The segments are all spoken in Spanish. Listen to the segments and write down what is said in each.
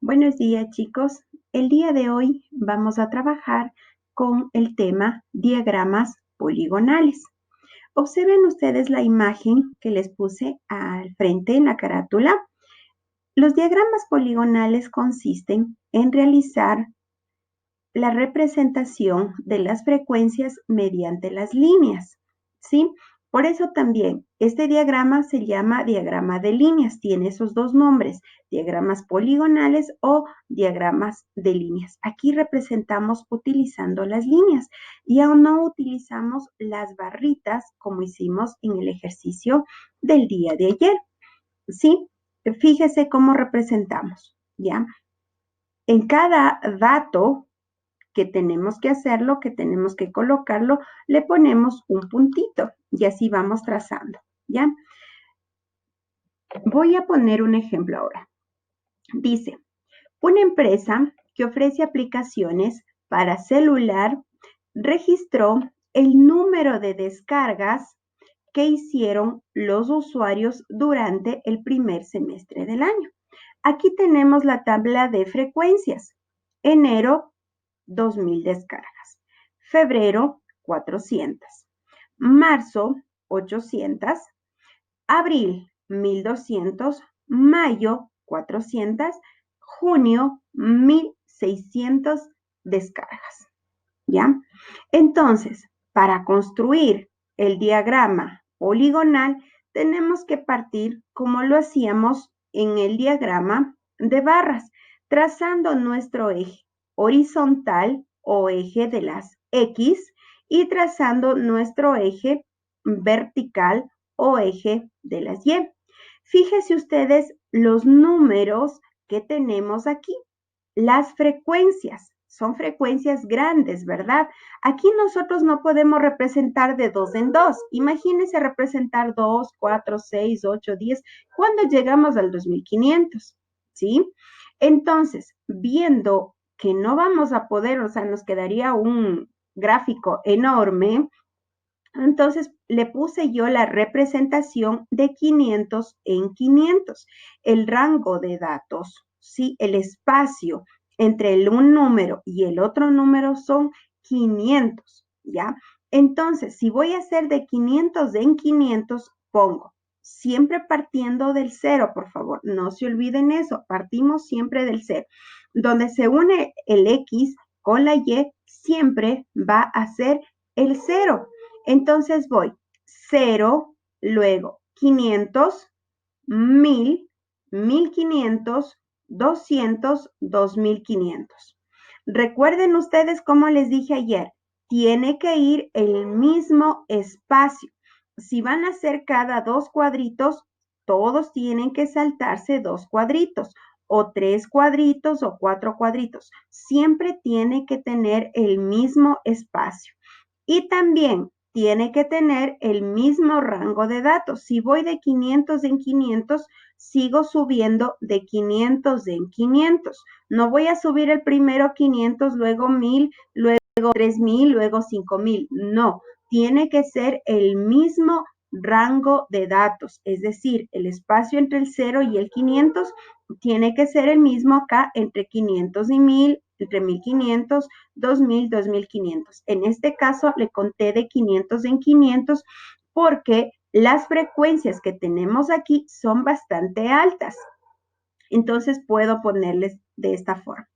Buenos días, chicos. El día de hoy vamos a trabajar con el tema diagramas poligonales. Observen ustedes la imagen que les puse al frente en la carátula. Los diagramas poligonales consisten en realizar la representación de las frecuencias mediante las líneas, ¿sí? Por eso también este diagrama se llama diagrama de líneas, tiene esos dos nombres, diagramas poligonales o diagramas de líneas. Aquí representamos utilizando las líneas y aún no utilizamos las barritas como hicimos en el ejercicio del día de ayer, ¿sí? Fíjese cómo representamos, ¿ya? En cada dato que tenemos que hacerlo, que tenemos que colocarlo, le ponemos un puntito y así vamos trazando, ¿ya? Voy a poner un ejemplo ahora. Dice, una empresa que ofrece aplicaciones para celular registró el número de descargas que hicieron los usuarios durante el primer semestre del año. Aquí tenemos la tabla de frecuencias. Enero, 2,000 descargas. Febrero, 400. Marzo, 800. Abril, 1,200. Mayo, 400. Junio, 1,600 descargas. ¿Ya? Entonces, para construir el diagrama poligonal, tenemos que partir como lo hacíamos en el diagrama de barras, trazando nuestro eje horizontal o eje de las X y trazando nuestro eje vertical o eje de las Y. Fíjense ustedes los números que tenemos aquí, las frecuencias. Son frecuencias grandes, ¿verdad? Aquí nosotros no podemos representar de dos en dos. Imagínense representar 2, 4, 6, 8, 10, cuando llegamos al 2,500, ¿sí? Entonces, viendo que no vamos a poder, o sea, nos quedaría un gráfico enorme, entonces le puse yo la representación de 500 en 500, el rango de datos, ¿sí? El espacio entre un número y el otro número son 500, ¿ya? Entonces, si voy a hacer de 500 en 500, pongo siempre partiendo del cero, por favor, no se olviden eso, partimos siempre del cero. Donde se une el X con la Y, siempre va a ser el cero. Entonces voy 0, luego 500, 1,000, 1,500, 200, 2,500. Recuerden ustedes como les dije ayer, tiene que ir el mismo espacio. Si van a hacer cada dos cuadritos, todos tienen que saltarse dos cuadritos o tres cuadritos o cuatro cuadritos. Siempre tiene que tener el mismo espacio. Y también tiene que tener el mismo rango de datos. Si voy de 500 en 500, sigo subiendo de 500 en 500. No voy a subir el primero 500, luego 1,000, luego 3,000, luego 5,000. No, tiene que ser el mismo rango de datos. Es decir, el espacio entre el 0 y el 500 tiene que ser el mismo acá entre 500 y 1,000, entre 1,500, 2,000, 2,500. En este caso le conté de 500 en 500 porque las frecuencias que tenemos aquí son bastante altas. Entonces puedo ponerles de esta forma.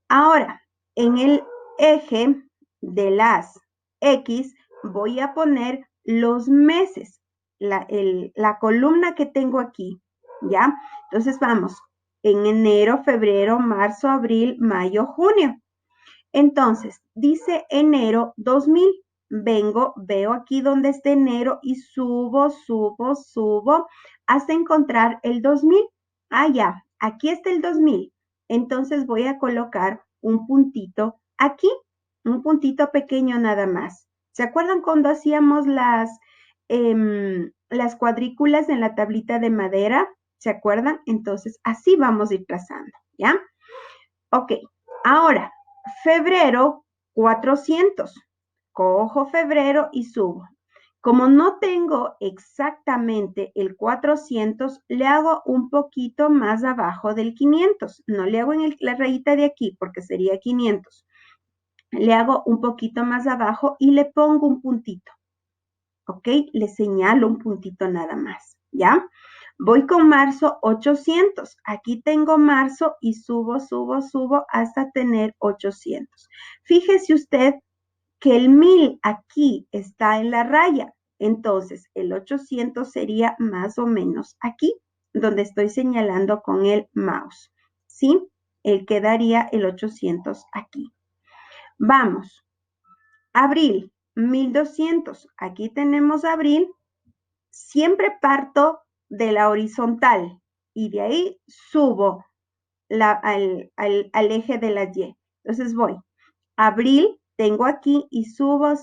Ahora, en el eje de las X voy a poner los meses, la columna que tengo aquí, ¿ya? Entonces vamos, en enero, febrero, marzo, abril, mayo, junio. Entonces, dice enero 2,000. Vengo, veo aquí donde está enero y subo, subo, subo hasta encontrar el 2,000. Ah, ya, aquí está el 2,000. Entonces voy a colocar un puntito aquí, un puntito pequeño nada más. ¿Se acuerdan cuando hacíamos las cuadrículas en la tablita de madera? ¿Se acuerdan? Entonces, así vamos a ir trazando, ¿ya? Ok, ahora, febrero, 400. Cojo febrero y subo. Como no tengo exactamente el 400, le hago un poquito más abajo del 500. No le hago en la rayita de aquí porque sería 500. Le hago un poquito más abajo y le pongo un puntito. ¿Ok? Le señalo un puntito nada más. ¿Ya? Voy con marzo 800. Aquí tengo marzo y subo hasta tener 800. Fíjese usted que el 1000 aquí está en la raya. Entonces, el 800 sería más o menos aquí, donde estoy señalando con el mouse. ¿Sí? Él quedaría el 800 aquí. Vamos. Abril, 1200. Aquí tenemos abril. Siempre parto de la horizontal y de ahí subo al eje de la Y. Entonces voy. Abril tengo aquí y subo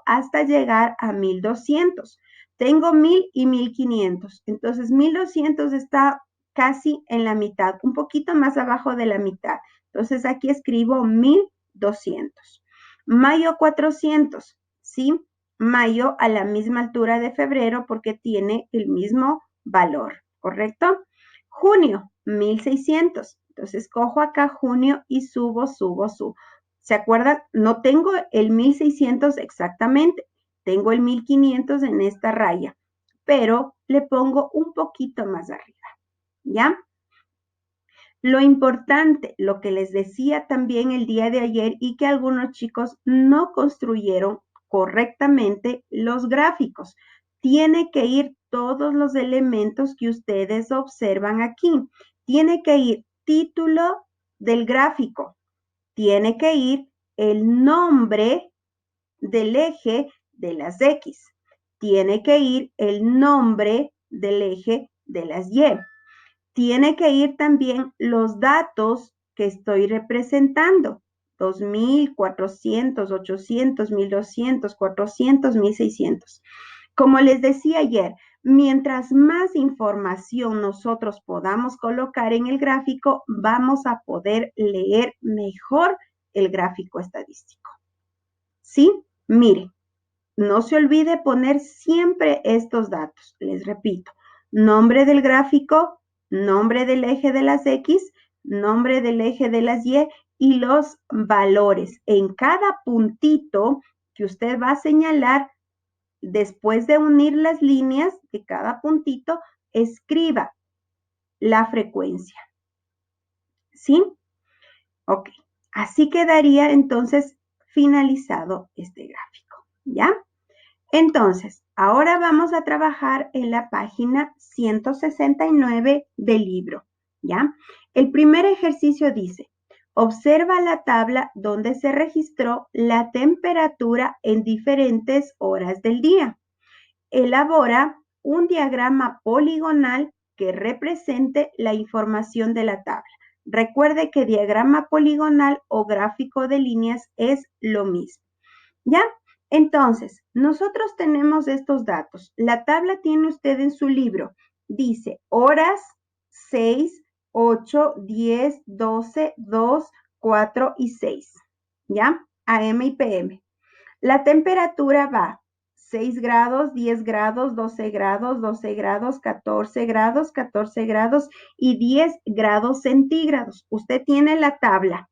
hasta llegar a 1200. Tengo 1000 y 1500. Entonces 1200 está casi en la mitad, un poquito más abajo de la mitad. Entonces aquí escribo 1200. Mayo 400, ¿sí? Mayo a la misma altura de febrero porque tiene el mismo valor, ¿correcto? Junio, 1600. Entonces cojo acá junio y subo. ¿Se acuerdan? No tengo el 1600 exactamente. Tengo el 1500 en esta raya, pero le pongo un poquito más arriba, ¿ya? Lo importante, lo que les decía también el día de ayer y que algunos chicos no construyeron correctamente los gráficos. Tiene que ir todos los elementos que ustedes observan aquí. Tiene que ir título del gráfico. Tiene que ir el nombre del eje de las X. Tiene que ir el nombre del eje de las Y. Tiene que ir también los datos que estoy representando. 2000, 400, 800, 1200, 400, 1600. Como les decía ayer, mientras más información nosotros podamos colocar en el gráfico, vamos a poder leer mejor el gráfico estadístico. ¿Sí? Mire, no se olvide poner siempre estos datos. Les repito, nombre del gráfico, nombre del eje de las X, nombre del eje de las y los valores. En cada puntito que usted va a señalar, después de unir las líneas de cada puntito, escriba la frecuencia. ¿Sí? Ok. Así quedaría entonces finalizado este gráfico. ¿Ya? Entonces, ahora vamos a trabajar en la página 169 del libro, ¿ya? El primer ejercicio dice, observa la tabla donde se registró la temperatura en diferentes horas del día. Elabora un diagrama poligonal que represente la información de la tabla. Recuerde que diagrama poligonal o gráfico de líneas es lo mismo, ¿ya? Entonces, nosotros tenemos estos datos. La tabla tiene usted en su libro. Dice horas 6, 8, 10, 12, 2, 4 y 6. ¿Ya? AM y PM. La temperatura va 6 grados, 10 grados, 12 grados, 12 grados, 14 grados, 14 grados y 10 grados centígrados. Usted tiene la tabla.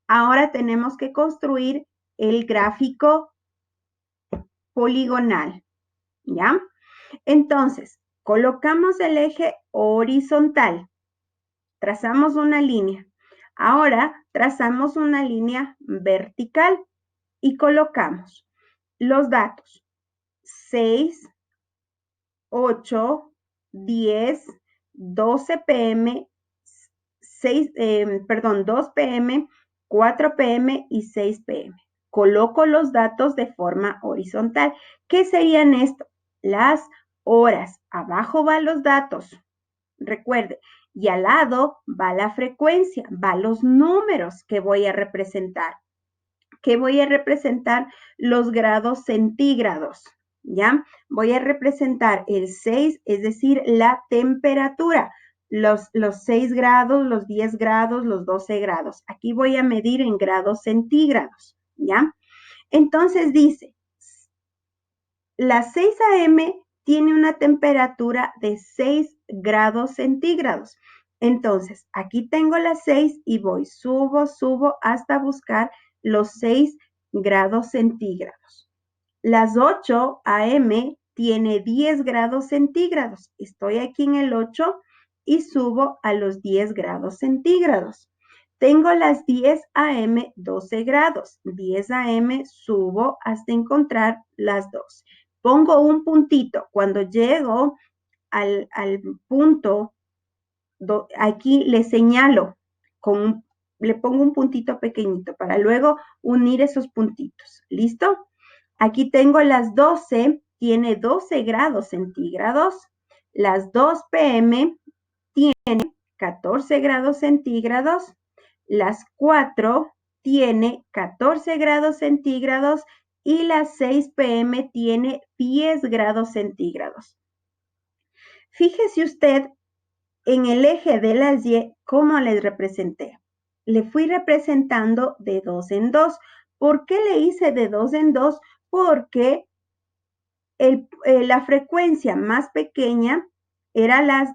Ahora tenemos que construir el gráfico poligonal, ¿ya? Entonces, colocamos el eje horizontal, trazamos una línea. Ahora trazamos una línea vertical y colocamos los datos 6, 8, 10, 12 pm, 2 pm, 4 pm y 6 pm. Coloco los datos de forma horizontal. ¿Qué serían esto? Las horas. Abajo van los datos. Recuerde, y al lado va la frecuencia, va los números que voy a representar. Que voy a representar los grados centígrados, ¿ya? Voy a representar el 6, es decir, la temperatura, los 6 grados, los 10 grados, los 12 grados. Aquí voy a medir en grados centígrados, ¿ya? Entonces dice, La 6 AM tiene una temperatura de 6 grados centígrados. Entonces, aquí tengo las 6 y voy, subo hasta buscar los 6 grados centígrados. Las 8 AM tiene 10 grados centígrados. Estoy aquí en el 8 y subo a los 10 grados centígrados. Tengo las 10 AM 12 grados. 10 AM subo hasta encontrar las 12. Pongo un puntito. Cuando llego al punto, aquí le señalo, le pongo un puntito pequeñito para luego unir esos puntitos. ¿Listo? Aquí tengo las 12, tiene 12 grados centígrados. Las 2 PM tiene 14 grados centígrados. Las 4 tiene 14 grados centígrados y las 6 PM tiene 10 grados centígrados. Fíjese usted en el eje de las Y, ¿cómo les representé? Le fui representando de 2 en 2. ¿Por qué le hice de 2 en 2? Porque la frecuencia más pequeña era las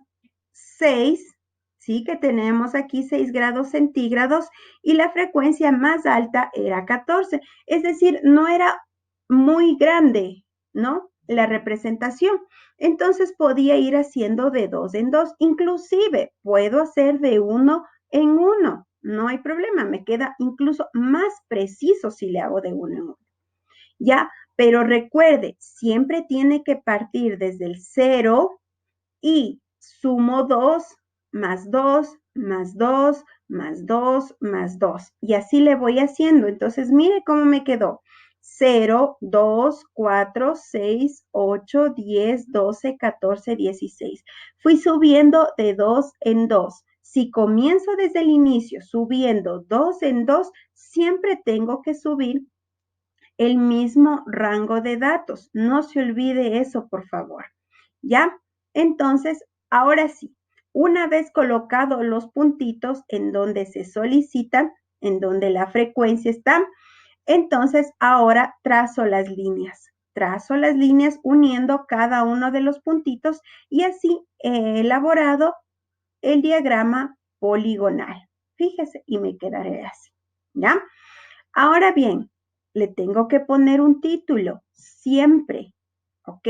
6, ¿sí? Que tenemos aquí 6 grados centígrados y la frecuencia más alta era 14. Es decir, no era muy grande, ¿no? La representación. Entonces podía ir haciendo de 2 en 2. Inclusive puedo hacer de 1 en 1. No hay problema. Me queda incluso más preciso si le hago de 1 en 1. ¿Ya? Pero recuerde, siempre tiene que partir desde el 0 y sumo 2, más 2, más 2, más 2, más 2. Y así le voy haciendo. Entonces, mire cómo me quedó. 0, 2, 4, 6, 8, 10, 12, 14, 16. Fui subiendo de 2 en 2. Si comienzo desde el inicio subiendo 2 en 2, siempre tengo que subir el mismo rango de datos. No se olvide eso, por favor. ¿Ya? Entonces, ahora sí, una vez colocados los puntitos en donde se solicitan, en donde la frecuencia está, entonces ahora trazo las líneas. Trazo las líneas uniendo cada uno de los puntitos y así he elaborado el diagrama poligonal. Fíjese, y me quedaré así. ¿Ya? Ahora bien, le tengo que poner un título, siempre, ¿ok?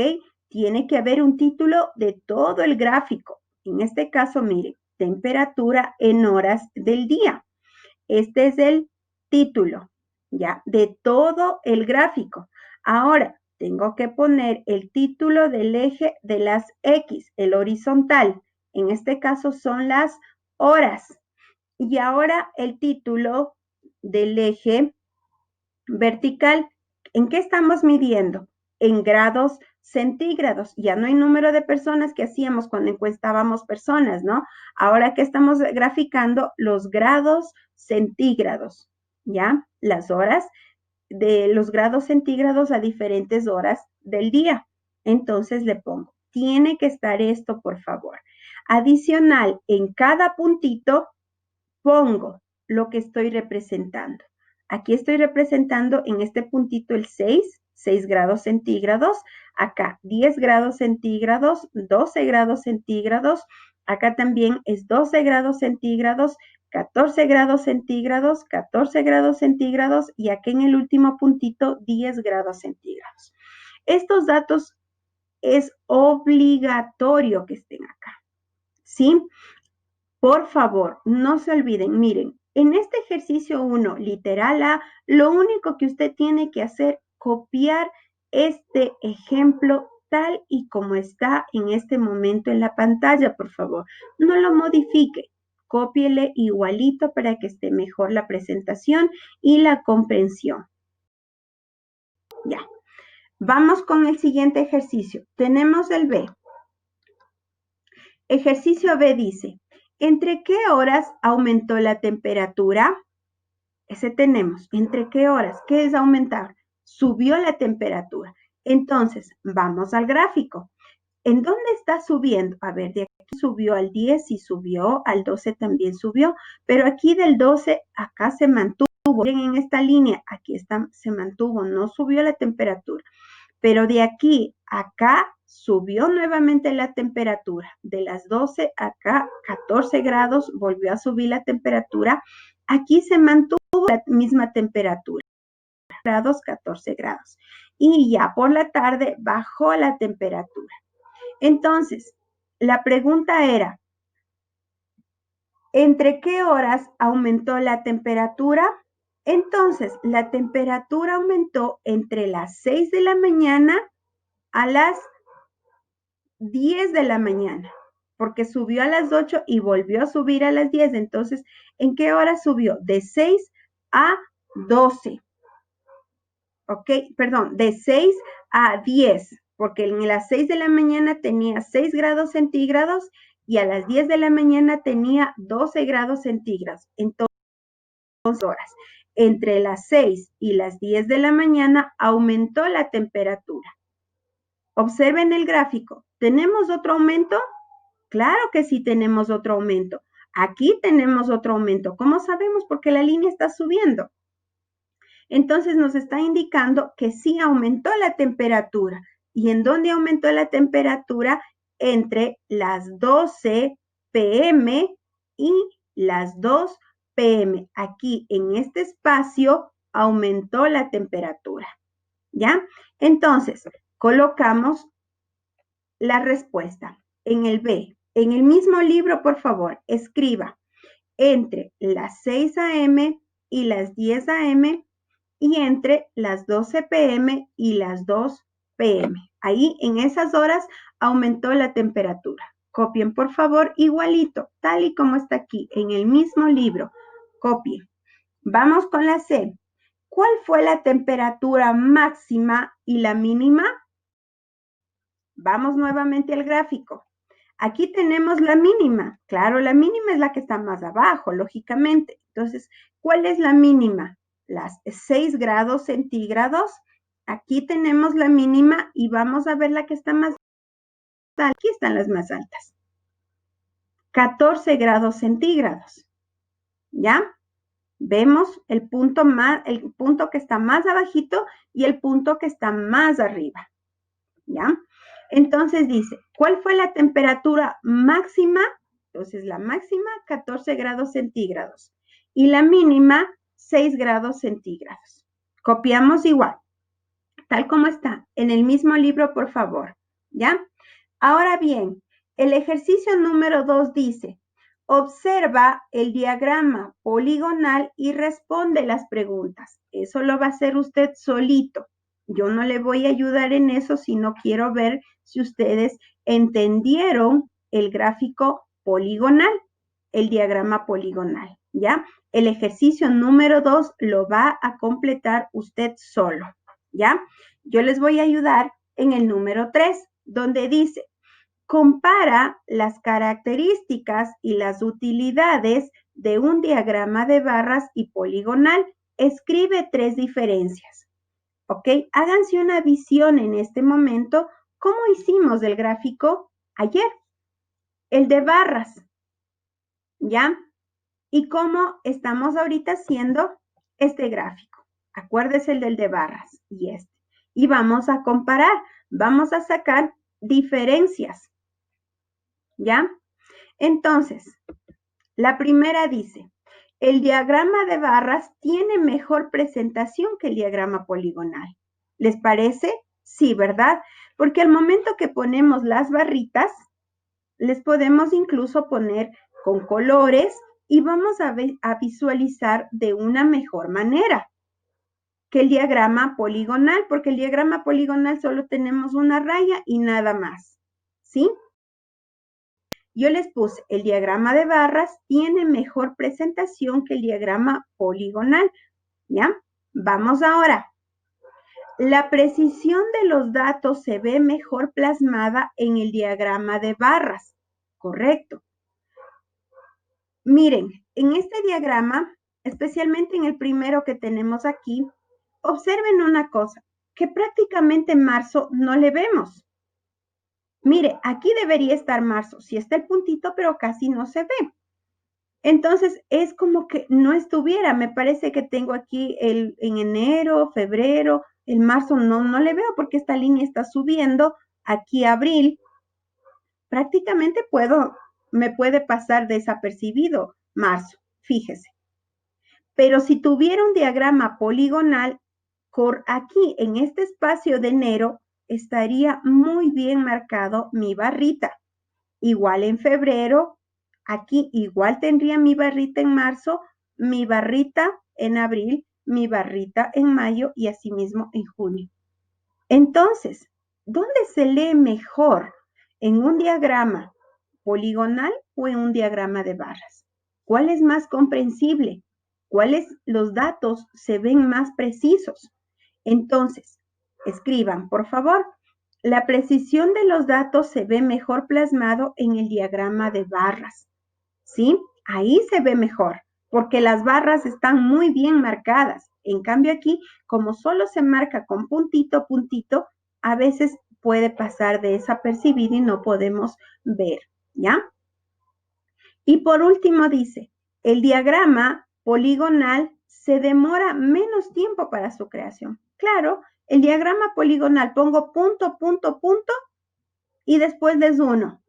Tiene que haber un título de todo el gráfico. En este caso, mire, temperatura en horas del día. Este es el título, ¿ya? De todo el gráfico. Ahora, tengo que poner el título del eje de las X, el horizontal. En este caso son las horas. Y ahora el título del eje vertical. ¿En qué estamos midiendo? En grados centígrados. Ya no hay número de personas que hacíamos cuando encuestábamos personas, ¿no? Ahora que estamos graficando los grados centígrados, ¿ya? Las horas de los grados centígrados a diferentes horas del día. Entonces le pongo, tiene que estar esto, por favor. Adicional, en cada puntito pongo lo que estoy representando. Aquí estoy representando en este puntito el 6 grados centígrados, acá 10 grados centígrados, 12 grados centígrados, acá también es 12 grados centígrados, 14 grados centígrados, 14 grados centígrados y aquí en el último puntito 10 grados centígrados. Estos datos es obligatorio que estén acá, ¿sí? Por favor, no se olviden, miren, en este ejercicio 1, literal A, lo único que usted tiene que hacer, copiar este ejemplo tal y como está en este momento en la pantalla, por favor. No lo modifique, cópiele igualito para que esté mejor la presentación y la comprensión. Ya, vamos con el siguiente ejercicio. Tenemos el B. Ejercicio B dice, ¿entre qué horas aumentó la temperatura? Ese tenemos. ¿Entre qué horas? ¿Qué es aumentar? Subió la temperatura. Entonces, vamos al gráfico. ¿En dónde está subiendo? A ver, de aquí subió al 10 y subió, al 12 también subió, pero aquí del 12 acá se mantuvo. Miren en esta línea, aquí está, se mantuvo, no subió la temperatura. pero de aquí a acá subió nuevamente la temperatura. De las 12 acá, 14 grados, volvió a subir la temperatura. Aquí se mantuvo la misma temperatura, 14 grados. Y ya por la tarde bajó la temperatura. Entonces, la pregunta era, ¿entre qué horas aumentó la temperatura? Entonces, la temperatura aumentó entre las 6 de la mañana a las 10 de la mañana, porque subió a las 8 y volvió a subir a las 10. Entonces, ¿en qué hora subió? De 6 a 12. ¿Ok? Perdón, de 6 a 10, porque en las 6 de la mañana tenía 6 grados centígrados y a las 10 de la mañana tenía 12 grados centígrados. Entonces, horas. Entre las 6 y las 10 de la mañana aumentó la temperatura. Observen el gráfico. ¿Tenemos otro aumento? Claro que sí tenemos otro aumento. Aquí tenemos otro aumento. ¿Cómo sabemos? Porque la línea está subiendo. Entonces nos está indicando que sí aumentó la temperatura. ¿Y en dónde aumentó la temperatura? Entre las 12 p.m. y las 2 p.m. Aquí en este espacio aumentó la temperatura. ¿Ya? Entonces, colocamos la respuesta en el B. En el mismo libro, por favor, escriba entre las 6 a.m. y las 10 a.m. y entre las 12 p.m. y las 2 p.m. Ahí, en esas horas, aumentó la temperatura. Copien, por favor, igualito, tal y como está aquí, en el mismo libro. Copien. Vamos con la C. ¿Cuál fue la temperatura máxima y la mínima? Vamos nuevamente al gráfico. Aquí tenemos la mínima. Claro, la mínima es la que está más abajo, lógicamente. Entonces, ¿cuál es la mínima? Las 6 grados centígrados. Aquí tenemos la mínima y vamos a ver la que está más alta. Aquí están las más altas. 14 grados centígrados. ¿Ya? Vemos el punto que está más abajito y el punto que está más arriba. ¿Ya? Entonces dice, ¿cuál fue la temperatura máxima? Entonces la máxima 14 grados centígrados y la mínima 6 grados centígrados. Copiamos igual, tal como está, en el mismo libro, por favor. ¿Ya? Ahora bien, el ejercicio número 2 dice, observa el diagrama poligonal y responde las preguntas. Eso lo va a hacer usted solito. Yo no le voy a ayudar en eso, sino quiero ver si ustedes entendieron el gráfico poligonal, el diagrama poligonal, ¿ya? El ejercicio número 2 lo va a completar usted solo, ¿ya? Yo les voy a ayudar en el número 3, donde dice, compara las características y las utilidades de un diagrama de barras y poligonal. Escribe 3 diferencias. ¿Ok? Háganse una visión en este momento. ¿Cómo hicimos el gráfico ayer? El de barras. ¿Ya? ¿Y cómo estamos ahorita haciendo este gráfico? Acuérdese el del de barras y este. Y vamos a comparar. Vamos a sacar diferencias. ¿Ya? Entonces, la primera dice, el diagrama de barras tiene mejor presentación que el diagrama poligonal. ¿Les parece? Sí, ¿verdad? Porque al momento que ponemos las barritas, les podemos incluso poner con colores y vamos a visualizar de una mejor manera que el diagrama poligonal, porque el diagrama poligonal solo tenemos una raya y nada más. ¿Sí? Yo les puse, el diagrama de barras tiene mejor presentación que el diagrama poligonal, ¿ya? Vamos ahora. La precisión de los datos se ve mejor plasmada en el diagrama de barras, correcto. Miren, en este diagrama, especialmente en el primero que tenemos aquí, observen una cosa, que prácticamente en marzo no le vemos. Mire, aquí debería estar marzo, sí está el puntito, pero casi no se ve. Entonces, es como que no estuviera. Me parece que tengo aquí en enero, febrero, El marzo no le veo porque esta línea está subiendo. Aquí abril, prácticamente me puede pasar desapercibido marzo, fíjese. Pero si tuviera un diagrama poligonal, por aquí en este espacio de enero estaría muy bien marcado mi barrita. Igual en febrero, aquí igual tendría mi barrita en marzo, mi barrita en abril, mi barrita en mayo y asimismo en junio. Entonces, ¿dónde se lee mejor? ¿En un diagrama poligonal o en un diagrama de barras? ¿Cuál es más comprensible? ¿Cuáles los datos se ven más precisos? Entonces, escriban, por favor, la precisión de los datos se ve mejor plasmado en el diagrama de barras, ¿sí? Ahí se ve mejor, porque las barras están muy bien marcadas. En cambio aquí, como solo se marca con puntito, puntito, a veces puede pasar desapercibido y no podemos ver, ¿ya? Y por último dice, el diagrama poligonal se demora menos tiempo para su creación. Claro, el diagrama poligonal pongo punto, punto, punto y después les uno.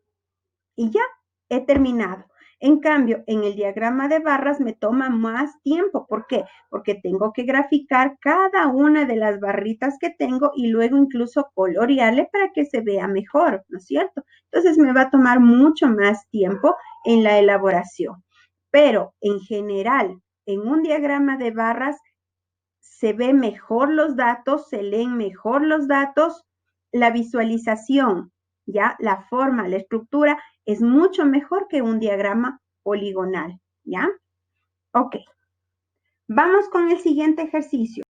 Y ya, he terminado. En cambio, en el diagrama de barras me toma más tiempo. ¿Por qué? Porque tengo que graficar cada una de las barritas que tengo y luego incluso colorearle para que se vea mejor, ¿no es cierto? Entonces me va a tomar mucho más tiempo en la elaboración. Pero en general, en un diagrama de barras se ve mejor los datos, se leen mejor los datos, la visualización, ya, la forma, la estructura es mucho mejor que un diagrama poligonal, ¿ya? Ok, vamos con el siguiente ejercicio.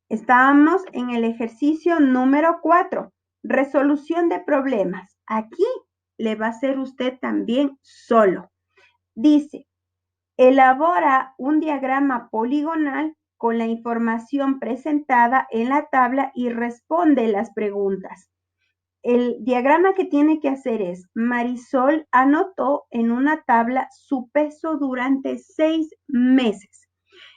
Estábamos en el ejercicio número 4, resolución de problemas. Aquí le va a hacer usted también solo. Dice, elabora un diagrama poligonal con la información presentada en la tabla y responde las preguntas. El diagrama que tiene que hacer es, Marisol anotó en una tabla su peso durante 6 meses.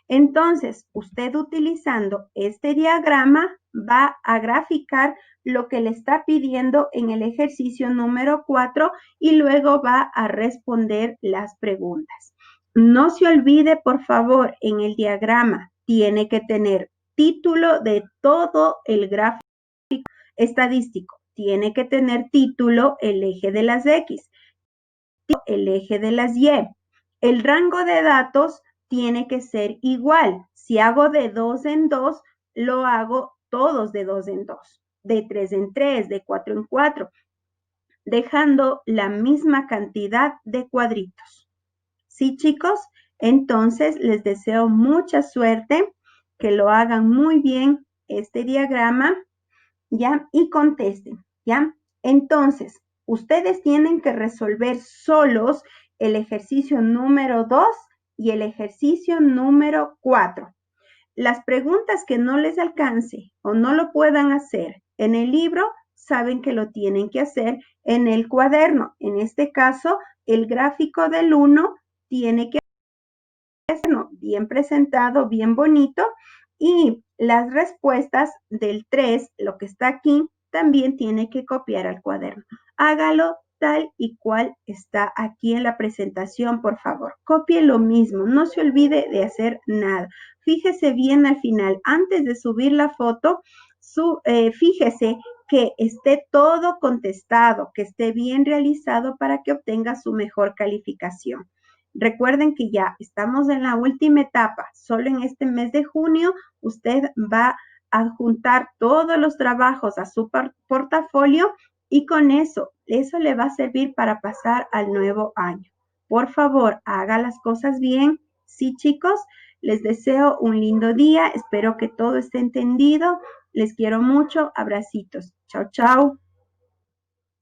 Entonces, usted utilizando este diagrama va a graficar lo que le está pidiendo en el ejercicio número 4 y luego va a responder las preguntas. No se olvide, por favor, en el diagrama tiene que tener título de todo el gráfico estadístico. Tiene que tener título el eje de las X, el eje de las Y. El rango de datos tiene que ser igual. Si hago de 2 en 2, lo hago todos de 2 en 2, de 3 en 3, de 4 en 4, dejando la misma cantidad de cuadritos. ¿Sí, chicos? Entonces, les deseo mucha suerte, que lo hagan muy bien este diagrama, ¿ya? Y contesten, ¿ya? Entonces, ustedes tienen que resolver solos el ejercicio número 2 y el ejercicio número 4. Las preguntas que no les alcance o no lo puedan hacer en el libro, saben que lo tienen que hacer en el cuaderno. En este caso, el gráfico del 1 tiene que ser bien presentado, bien bonito, y las respuestas del 3, lo que está aquí, también tiene que copiar al cuaderno. Hágalo tal y cual está aquí en la presentación, por favor. Copie lo mismo, no se olvide de hacer nada. Fíjese bien al final, antes de subir la foto, fíjese que esté todo contestado, que esté bien realizado para que obtenga su mejor calificación. Recuerden que ya estamos en la última etapa. Solo en este mes de junio usted va a adjuntar todos los trabajos a su portafolio y con eso le va a servir para pasar al nuevo año. Por favor, haga las cosas bien. Sí, chicos, les deseo un lindo día. Espero que todo esté entendido. Les quiero mucho. Abracitos. Chao, chao.